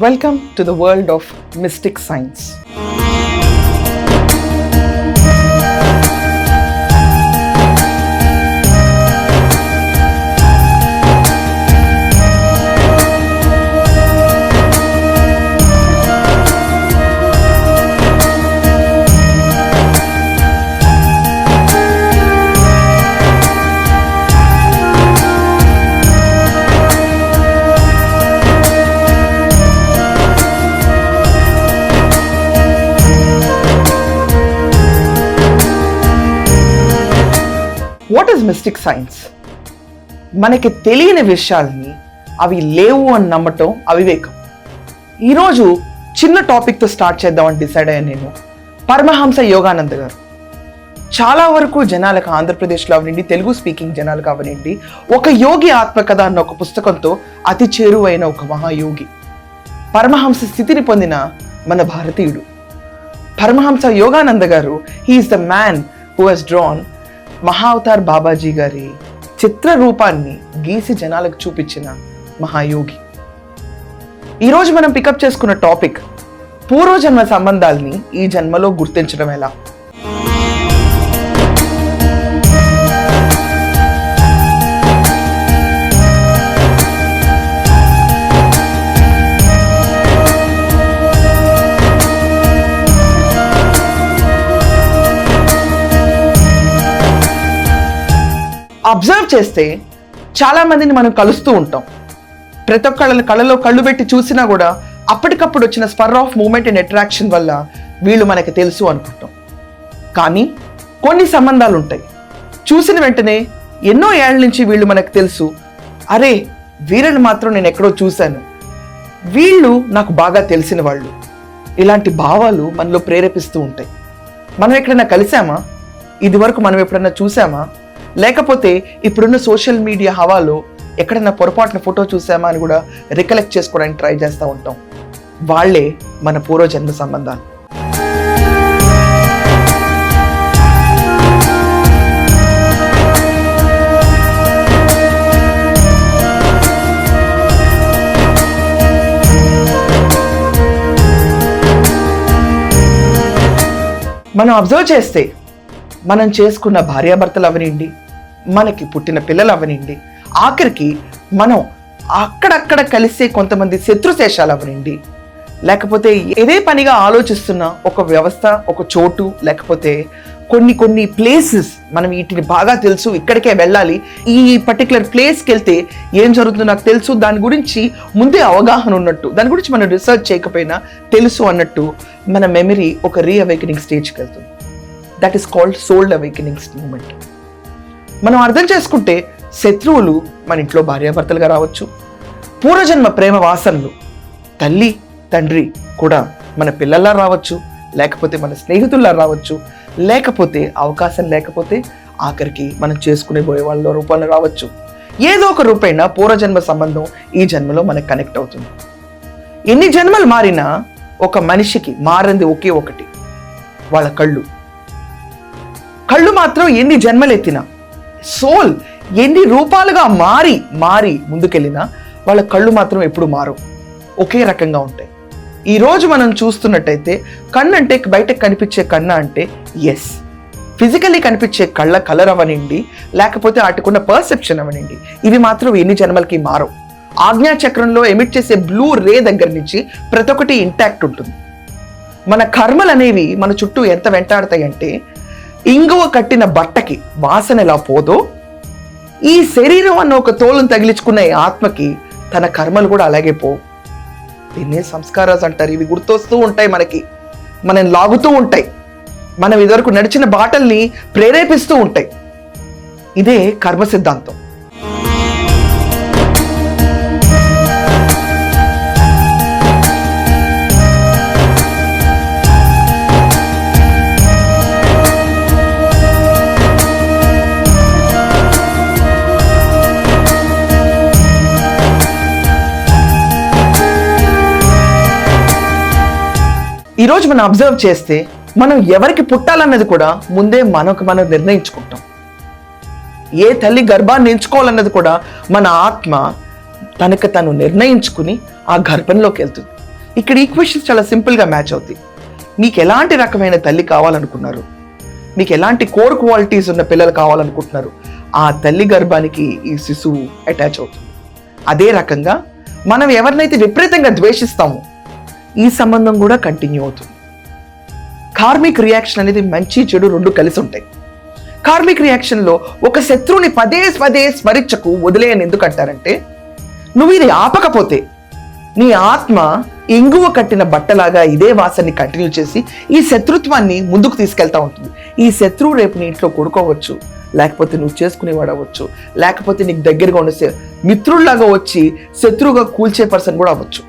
Welcome to the world of mystic science. What is mystic science? మనకి తెలియని విషయాల్ని అవి లేవు అని నమ్మటం అవివేకం. ఈరోజు చిన్న టాపిక్తో స్టార్ట్ చేద్దామని డిసైడ్ అయ్యాను నేను. పరమహంస యోగానంద గారు చాలా వరకు జనాలకు, ఆంధ్రప్రదేశ్లో అవనండి, తెలుగు స్పీకింగ్ జనాలకు అవనండి, ఒక యోగి ఆత్మకథ అన్న ఒక పుస్తకంతో అతి చేరువైన ఒక మహాయోగి, పరమహంస స్థితిని పొందిన మన భారతీయుడు పరమహంస యోగానంద గారు. He is the man who has drawn Mahavatar Babaji గారి చిత్ర రూపాన్ని గీసి జనాలకు చూపించిన మహాయోగి. ఈరోజు మనం పికప్ చేసుకున్న టాపిక్ పూర్వజన్మ సంబంధాల్ని ఈ జన్మలో గుర్తించడం ఎలా. అబ్జర్వ్ చేస్తే చాలా మందిని మనం కలుస్తూ ఉంటాం. ప్రతి ఒక్కళ్ళని కళ్ళలో కళ్ళు పెట్టి చూసినా కూడా అప్పటికప్పుడు వచ్చిన spur of moment and attraction వల్ల వీళ్ళు మనకి తెలుసు అనుకుంటాం. కానీ కొన్ని సంబంధాలు ఉంటాయి, చూసిన వెంటనే ఎన్నో ఏళ్ళ నుంచి వీళ్ళు మనకు తెలుసు, అరే వీళ్ళని మాత్రం నేను ఎక్కడో చూశాను, వీళ్ళు నాకు బాగా తెలిసిన వాళ్ళు. ఇలాంటి భావాలు మనలో ప్రేరేపిస్తూ ఉంటాయి. మనం ఎక్కడైనా కలిసామా? ఇది వరకు మనం ఎప్పుడైనా చూసామా? లేకపోతే ఇప్పుడున్న సోషల్ మీడియా హవాలో ఎక్కడన్నా పొరపాటున ఫోటో చూసామా అని కూడా రికలెక్ట్ చేసుకోవడానికి ట్రై చేస్తూ ఉంటాం. వాళ్ళే మన పూర్వజన్మ సంబంధాలు. మనం అబ్జర్వ్ చేస్తే మనం చేసుకున్న భార్యాభర్తలు అవనండి, మనకి పుట్టిన పిల్లలు అవనండి, ఆఖరికి మనం అక్కడక్కడ కలిసే కొంతమంది శత్రుశేషాలు అవనండి, లేకపోతే ఏదే పనిగా ఆలోచిస్తున్న ఒక వ్యవస్థ, ఒక చోటు, లేకపోతే కొన్ని ప్లేసెస్ మనం వీటిని బాగా తెలుసు, ఇక్కడికే వెళ్ళాలి, ఈ పర్టికులర్ ప్లేస్కి వెళ్తే ఏం జరుగుతుందో నాకు తెలుసు, దాని గురించి ముందే అవగాహన ఉన్నట్టు, దాని గురించి మనం రీసెర్చ్ చేయకపోయినా తెలుసు అన్నట్టు మన మెమరీ ఒక రీఅవేకనింగ్ స్టేజ్కి వెళ్తుంది. That is called soul awakening moment. మనం అర్థం చేసుకుంటే శత్రువులు మన ఇంట్లో భార్యాభర్తలుగా రావచ్చు, పూర్వజన్మ ప్రేమ వాసనలు తల్లి తండ్రి కూడా మన పిల్లల్లా రావచ్చు, లేకపోతే మన స్నేహితుల్లా రావచ్చు, లేకపోతే అవకాశం లేకపోతే ఆఖరికి మనం చేసుకునే పోయే వాళ్ళ రూపంలో రావచ్చు. ఏదో ఒక రూపైన పూర్వజన్మ సంబంధం ఈ జన్మలో మనకు కనెక్ట్ అవుతుంది. ఎన్ని జన్మలు మారినా ఒక మనిషికి మారింది ఒకే ఒకటి, వాళ్ళ కళ్ళు మాత్రం ఎన్ని జన్మలెత్తినా, సోల్ ఎన్ని రూపాలుగా మారి ముందుకెళ్ళినా వాళ్ళ కళ్ళు మాత్రం ఎప్పుడు మారవు, ఒకే రకంగా ఉంటాయి. ఈరోజు మనం చూస్తున్నట్టయితే కన్ను అంటే బయటకు కనిపించే కన్ను అంటే ఎస్, ఫిజికల్లీ కనిపించే కళ్ళ కలర్ అవనండి, లేకపోతే వాటికున్న పర్సెప్షన్ అవనండి, ఇవి మాత్రం ఎన్ని జన్మలకి మారవు. ఆజ్ఞాచక్రంలో ఎమిట్ చేసే బ్లూ రే దగ్గర నుంచి ప్రతి ఒక్కటి ఇంటాక్ట్ ఉంటుంది. మన కర్మలు అనేవి మన చుట్టూ ఎంత వెంటాడతాయి అంటే, ఇంగువ కట్టిన బట్టకి వాసన ఎలా పోదో, ఈ శరీరం అన్న ఒక తోలును తగిలించుకున్న ఈ ఆత్మకి తన కర్మలు కూడా అలాగే పోవు. దీన్నే సంస్కారాలు అంటారు. ఇవి గుర్తొస్తూ ఉంటాయి మనకి, మనం లాగుతూ ఉంటాయి, మనం ఇదివరకు నడిచిన బాటల్ని ప్రేరేపిస్తూ ఉంటాయి. ఇదే కర్మ సిద్ధాంతం. ఈరోజు మనం అబ్జర్వ్ చేస్తే మనం ఎవరికి పుట్టాలన్నది కూడా ముందే మనం నిర్ణయించుకుంటాం. ఏ తల్లి గర్భాన్ని ఎంచుకోవాలన్నది కూడా మన ఆత్మ తనకు తను నిర్ణయించుకుని ఆ గర్భంలోకి వెళ్తుంది. ఇక్కడ ఈక్వేషన్స్ చాలా సింపుల్గా మ్యాచ్ అవుతాయి. మీకు ఎలాంటి రకమైన తల్లి కావాలనుకున్నారు, మీకు ఎలాంటి కోర్ క్వాలిటీస్ ఉన్న పిల్లలు కావాలనుకుంటున్నారు, ఆ తల్లి గర్భానికి ఈ శిశువు అటాచ్ అవుతుంది. అదే రకంగా మనం ఎవరినైతే విపరీతంగా ద్వేషిస్తామో ఈ సంబంధం కూడా కంటిన్యూ అవుతుంది. కార్మిక్ రియాక్షన్ అనేది మంచి చెడు రెండు కలిసి ఉంటాయి. కార్మిక్ రియాక్షన్లో ఒక శత్రువుని పదే పదే స్మరించకు వదిలేయని ఎందుకు అంటారంటే, నువ్వు ఇది ఆపకపోతే నీ ఆత్మ ఇంగువ కట్టిన బట్టలాగా ఇదే వాసనని కంటిన్యూ చేసి ఈ శత్రుత్వాన్ని ముందుకు తీసుకెళ్తా ఉంటుంది. ఈ శత్రువు రేపు నీ ఇంట్లో కొడుకోవచ్చు, లేకపోతే నువ్వు చేసుకునేవాడు అవ్వచ్చు, లేకపోతే నీకు దగ్గరగా ఉండే మిత్రుల్లాగా వచ్చి శత్రువుగా కూల్చే పర్సన్ కూడా అవ్వచ్చు.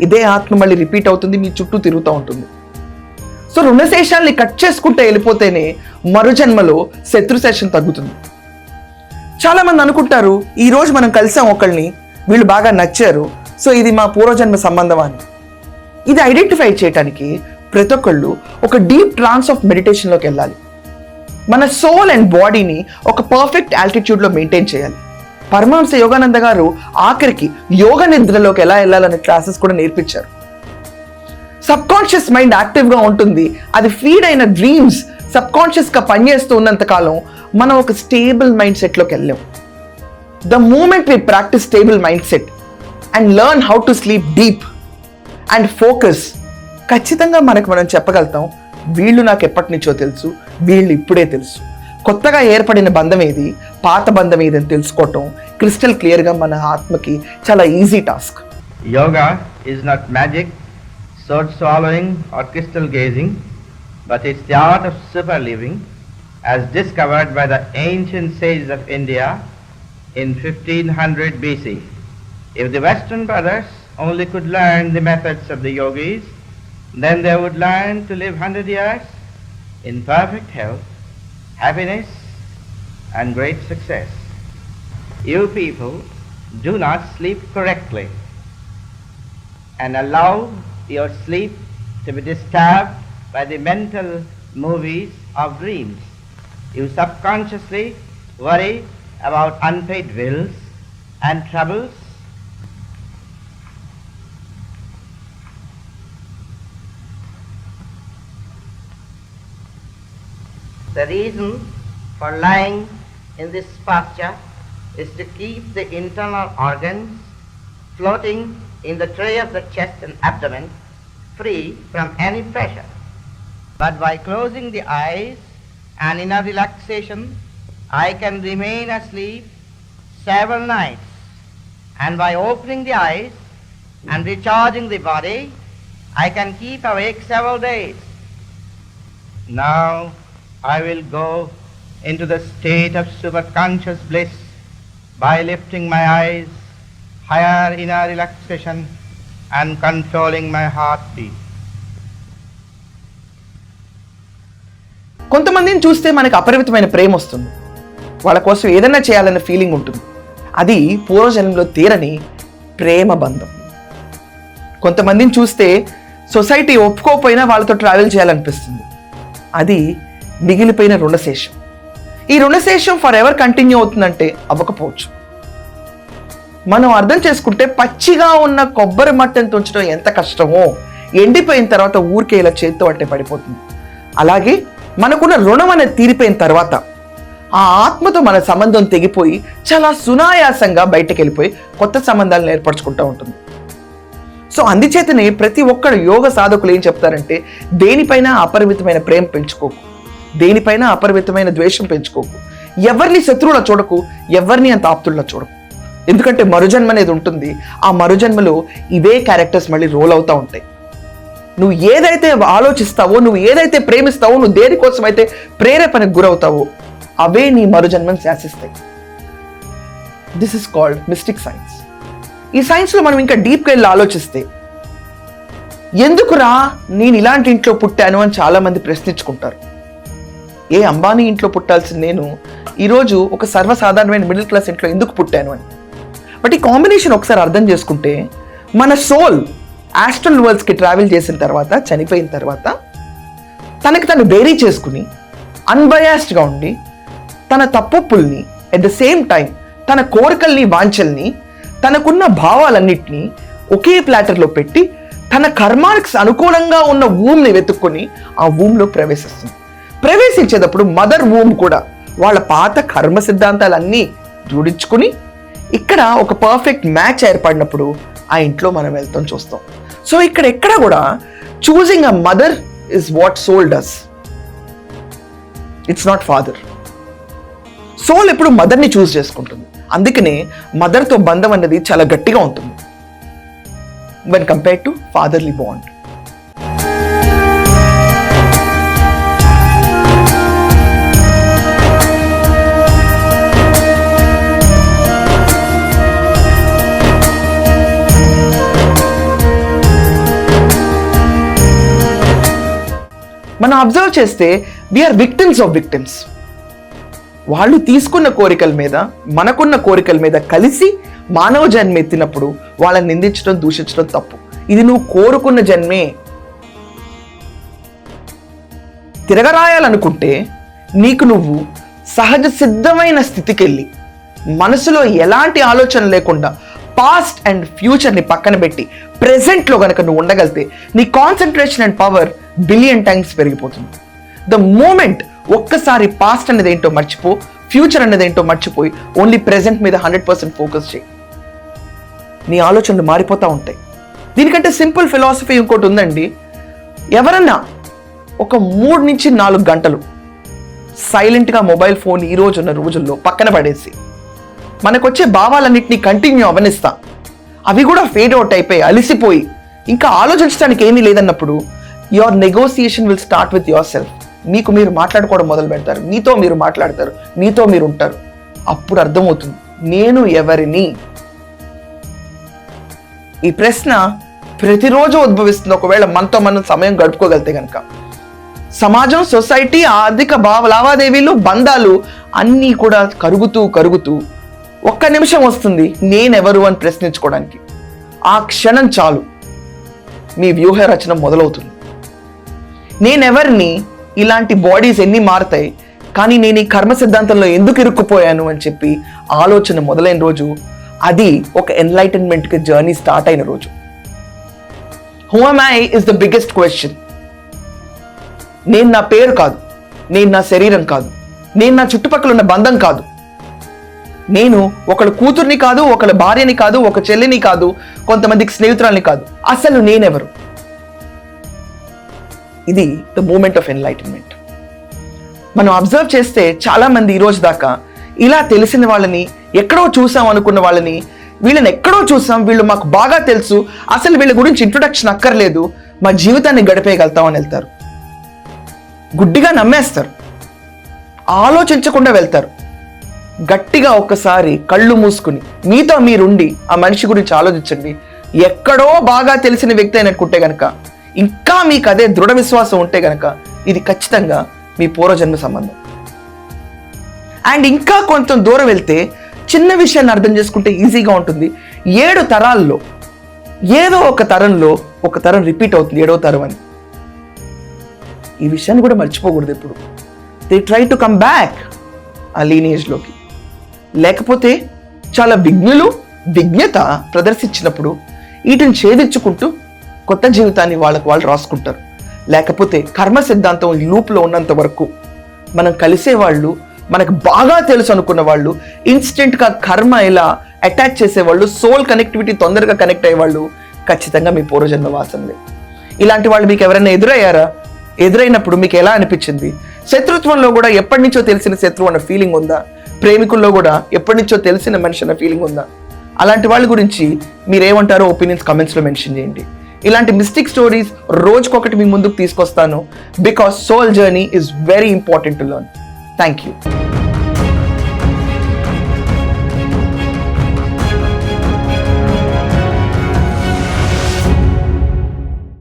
ఇదే ఆత్మ మళ్ళీ రిపీట్ అవుతుంది, మీ చుట్టూ తిరుగుతూ ఉంటుంది. సో రుణశేషాల్ని కట్ చేసుకుంటే వెళ్ళిపోతేనే మరుజన్మలో శత్రుశేషం తగ్గుతుంది. చాలా మంది అనుకుంటారు, ఈ రోజు మనం కలిసాం ఒకళ్ళని, వీళ్ళు బాగా నచ్చారు, సో ఇది మా పూర్వజన్మ సంబంధం అని. ఇది ఐడెంటిఫై చేయడానికి ప్రతి ఒక్కళ్ళు ఒక డీప్ ట్రాన్స్ ఆఫ్ మెడిటేషన్లోకి వెళ్ళాలి. మన సోల్ అండ్ బాడీని ఒక పర్ఫెక్ట్ ఆల్టిట్యూడ్లో మెయింటైన్ చేయాలి. పరమహంస యోగానంద గారు ఆఖరికి యోగ నిద్రలోకి ఎలా వెళ్ళాలనే క్లాసెస్ కూడా నేర్పించారు. సబ్ కాన్షియస్ మైండ్ యాక్టివ్గా ఉంటుంది. అది ఫీడ్ అయిన డ్రీమ్స్ సబ్ కాన్షియస్గా పనిచేస్తూ ఉన్నంత కాలం మనం ఒక స్టేబుల్ మైండ్ సెట్లోకి వెళ్ళాం. The moment we practice stable mind set and learn how to sleep deep and focus, ఖచ్చితంగా మనం చెప్పగలుగుతాం, వీళ్ళు నాకు ఎప్పటి నుంచో తెలుసు, వీళ్ళు ఇప్పుడే తెలుసు. కొత్తగా ఏర్పడిన బంధం ఏది, పాత బంధం ఏది అని తెలుసుకోవటం క్రిస్టల్ క్లియర్గా మన ఆత్మకి చాలా easy task. Yoga is not magic, sword swallowing or crystal gazing, but it's the art of super living as discovered by the ancient sages of India in 1500 BC. If the Western brothers only could learn the methods of the yogis, then they would learn to live 100 years in perfect health, happiness and great success. You people do not sleep correctly and allow your sleep to be disturbed by the mental movies of dreams. You subconsciously worry about unpaid bills and troubles. The reason for lying in this posture is to keep the internal organs floating in the tray of the chest and abdomen free from any pressure. But by closing the eyes and in a relaxation, I can remain asleep several nights, and by opening the eyes and recharging the body, I can keep awake several days. Now I will go into the state of superconscious bliss by lifting my eyes higher in a relaxation and controlling my heartbeat. కొంతమందిని చూస్తే మనకి అపరిమితమైన ప్రేమ వస్తుంది, వాళ్ళ కోసం ఏదైనా చేయాలన్న feeling ఉంటుంది. అది పూర్వజన్మలో తీరని ప్రేమ బంధం. కొంతమందిని చూస్తే సొసైటీ ఒప్పుకోకపోయినా వాళ్ళతో ట్రావెల్ చేయాలనిపిస్తుంది. అది మిగిలిపోయిన రుణశేషం. ఈ రుణశేషం ఫర్ ఎవర్ కంటిన్యూ అవుతుందంటే అవ్వకపోవచ్చు. మనం అర్థం చేసుకుంటే పచ్చిగా ఉన్న కొబ్బరి మట్టని తుంచడం ఎంత కష్టమో ఎండిపోయిన తర్వాత ఊరికే ఇలా చేత్తో అంటే పడిపోతుంది. అలాగే మనకున్న రుణం అనేది తీరిపోయిన తర్వాత ఆ ఆత్మతో మన సంబంధం తెగిపోయి చాలా సునాయాసంగా బయటకు వెళ్ళిపోయి కొత్త సంబంధాలను ఏర్పరచుకుంటూ ఉంటుంది. సో అందుచేతనే ప్రతి ఒక్కరు యోగ సాధకులు ఏం చెప్తారంటే, దేనిపైన అపరిమితమైన ప్రేమ పెంచుకోకు, దేనిపైన అపరిమితమైన ద్వేషం పెంచుకోకు, ఎవరిని శత్రువులా చూడకు, ఎవరిని అంత ఆప్తుల్లా చూడకు. ఎందుకంటే మరుజన్మ అనేది ఉంటుంది. ఆ మరుజన్మలో ఇవే క్యారెక్టర్స్ మళ్ళీ రోల్ అవుతూ ఉంటాయి. నువ్వు ఏదైతే ఆలోచిస్తావో, నువ్వు ఏదైతే ప్రేమిస్తావో, నువ్వు దేనికోసం అయితే ప్రేరేపణకు గురవుతావో అవే నీ మరుజన్మను శాసిస్తాయి. This is called mystic science. ఈ సైన్స్లో మనం ఇంకా డీప్గా వెళ్ళి ఆలోచిస్తే, ఎందుకురా నేను ఇలాంటి ఇంట్లో పుట్టాను అని చాలామంది ప్రశ్నించుకుంటారు. ఏ అంబానీ ఇంట్లో పుట్టాల్సిన నేను ఈరోజు ఒక సర్వసాధారణమైన మిడిల్ క్లాస్ ఇంట్లో ఎందుకు పుట్టాను అని. బట్ ఈ కాంబినేషన్ ఒకసారి అర్థం చేసుకుంటే, మన సోల్ ఆస్ట్రల్ వరల్డ్స్కి ట్రావెల్ చేసిన తర్వాత, చనిపోయిన తర్వాత తనకి తను బేరీ చేసుకుని అన్బయాస్డ్గా ఉండి తన తప్పొప్పుల్ని అట్ ద సేమ్ టైం తన కోరికల్ని, వాంఛల్ని, తనకున్న భావాలన్నింటినీ ఒకే ప్లాటర్లో పెట్టి తన కర్మానికి అనుకూలంగా ఉన్న ఊమ్ని వెతుక్కొని ఆ ఊమ్లో ప్రవేశిస్తుంది. ప్రవేశించేటప్పుడు మదర్ ఊమ్ కూడా వాళ్ళ పాత కర్మ సిద్ధాంతాలన్నీ జోడించుకుని ఇక్కడ ఒక పర్ఫెక్ట్ మ్యాచ్ ఏర్పడినప్పుడు ఆ ఇంట్లో మనం వెళ్తాం చూస్తాం. సో ఇక్కడ ఎక్కడ కూడా choosing a mother is what soul does, it's not father. Soul ఎప్పుడు మదర్ని చూస్ చేసుకుంటుంది. అందుకనే మదర్తో బంధం అనేది చాలా గట్టిగా ఉంటుంది when compared to fatherly bond. మనం అబ్జర్వ్ చేస్తే వీఆర్ విక్టిమ్స్ ఆఫ్ విక్టిమ్స్. వాళ్ళు తీసుకున్న కోరికల మీద మనకున్న కోరికల మీద కలిసి మానవ జన్మ ఎత్తినప్పుడు వాళ్ళని నిందించడం, దూషించడం తప్పు. ఇది నువ్వు కోరుకున్న జన్మే. తిరగరాయాలనుకుంటే నీకు నువ్వు సహజ సిద్ధమైన స్థితికి వెళ్ళి మనసులో ఎలాంటి ఆలోచన లేకుండా పాస్ట్ అండ్ ఫ్యూచర్ని పక్కన పెట్టి ప్రెసెంట్లో కనుక నువ్వు ఉండగలితే నీ concentration and power billion times పెరిగిపోతుంది. ద మూమెంట్ ఒక్కసారి పాస్ట్ అనేది ఏంటో మర్చిపో, ఫ్యూచర్ అనేది ఏంటో మర్చిపోయి ఓన్లీ ప్రెసెంట్ మీద 100% ఫోకస్ చేయి. నీ ఆలోచనలు మారిపోతూ ఉంటాయి. దీనికంటే సింపుల్ ఫిలాసఫీ ఇంకోటి ఉందండి. ఎవరన్నా ఒక 3 నుంచి 4 గంటలు సైలెంట్గా మొబైల్ ఫోన్ ఈ రోజు ఉన్న రోజుల్లో పక్కన పడేసి మనకొచ్చే భావాలన్నింటినీ కంటిన్యూ అవనిస్తా, అవి కూడా ఫేడ్ అవుట్ అయిపోయి అలిసిపోయి ఇంకా ఆలోచించడానికి ఏమీ లేదన్నప్పుడు your negotiation will start with yourself. మీకు మీరు మాట్లాడుకోవడం మొదలు పెడతారు, మీతో మీరు మాట్లాడతారు, మీతో మీరు ఉంటారు. అప్పుడు అర్థమవుతుంది నేను ఎవరిని. ఈ ప్రశ్న ప్రతిరోజు ఉద్భవిస్తుంది. ఒకవేళ మనతో మనం సమయం గడుపుకోగలితే కనుక సమాజం, సొసైటీ, ఆర్థిక లావాదేవీలు, బంధాలు అన్నీ కూడా కరుగుతూ ఒక్క నిమిషం వస్తుంది నేనెవరు అని ప్రశ్నించుకోవడానికి. ఆ క్షణం చాలు మీ వ్యూహ రచన మొదలవుతుంది. నేనెవరిని, ఇలాంటి బాడీస్ ఎన్ని మారుతాయి, కానీ నేను ఈ కర్మ సిద్ధాంతంలో ఎందుకు ఇరుక్కుపోయాను అని చెప్పి ఆలోచన మొదలైన రోజు, అది ఒక ఎన్లైటన్మెంట్కి జర్నీ స్టార్ట్ అయిన రోజు. Who am I is the biggest question. నేను నా పేరు కాదు, నేను నా శరీరం కాదు, నేను నా చుట్టుపక్కల ఉన్న బంధం కాదు, నేను ఒకళ్ళ కూతుర్ని కాదు, ఒకళ్ళ భార్యని కాదు, ఒక చెల్లిని కాదు, కొంతమందికి స్నేహితురాల్ని కాదు, అసలు నేనెవరు. ఇది ద మూమెంట్ ఆఫ్ ఎన్లైటన్మెంట్. మనం అబ్జర్వ్ చేస్తే చాలా మంది ఈ రోజు దాకా ఇలా తెలిసిన వాళ్ళని, ఎక్కడో చూసాం అనుకున్న వాళ్ళని, వీళ్ళని ఎక్కడో చూసాం, వీళ్ళు మాకు బాగా తెలుసు, అసలు వీళ్ళ గురించి ఇంట్రొడక్షన్ అక్కర్లేదు, మా జీవితాన్ని గడిపేయగలుగుతామని వెళ్తారు. గుడ్డిగా నమ్మేస్తారు, ఆలోచించకుండా వెళ్తారు. గట్టిగా ఒక్కసారి కళ్ళు మూసుకుని మీతో మీరుండి ఆ మనిషి గురించి ఆలోచించండి. ఎక్కడో బాగా తెలిసిన వ్యక్తి అయినట్టుకుంటే గనక, ఇంకా మీకు అదే దృఢ విశ్వాసం ఉంటే గనక, ఇది ఖచ్చితంగా మీ పూర్వజన్మ సంబంధం. అండ్ ఇంకా కొంచెం దూరం వెళ్తే చిన్న విషయాన్ని అర్థం చేసుకుంటే ఈజీగా ఉంటుంది. 7 తరాల్లో ఏదో ఒక తరంలో ఒక తరం రిపీట్ అవుతుంది, 7వ తరం అని. ఈ విషయాన్ని కూడా మర్చిపోకూడదు ఎప్పుడు. They try to come back ఆ లీనేజ్లోకి. లేకపోతే చాలా విజ్ఞత ప్రదర్శించినప్పుడు వీటిని ఛేదించుకుంటూ కొత్త జీవితాన్ని వాళ్ళకు వాళ్ళు రాసుకుంటారు. లేకపోతే కర్మ సిద్ధాంతం ఈ లూప్లో ఉన్నంత వరకు మనం కలిసే వాళ్ళు, మనకు బాగా తెలుసు అనుకున్న వాళ్ళు, ఇన్స్టెంట్గా కర్మ ఇలా అటాచ్ చేసేవాళ్ళు, సోల్ కనెక్టివిటీ తొందరగా కనెక్ట్ అయ్యేవాళ్ళు ఖచ్చితంగా మీ పూర్వజన్మ వాసనలే. ఇలాంటి వాళ్ళు మీకు ఎవరైనా ఎదురయ్యారా? ఎదురైనప్పుడు మీకు ఎలా అనిపించింది? శత్రుత్వంలో కూడా ఎప్పటి నుంచో తెలిసిన శత్రువు అన్న ఫీలింగ్ ఉందా? ప్రేమికుల్లో కూడా ఎప్పటి నుంచో తెలిసిన మనిషి అన్న ఫీలింగ్ ఉందా? అలాంటి వాళ్ళ గురించి మీరేమంటారో ఒపీనియన్స్ కమెంట్స్లో మెన్షన్ చేయండి. ఇలాంటి మిస్టిక్ స్టోరీస్ రోజుకొకటి మీ ముందుకు తీసుకొస్తాను. Because soul journey is very important to learn. Thank you.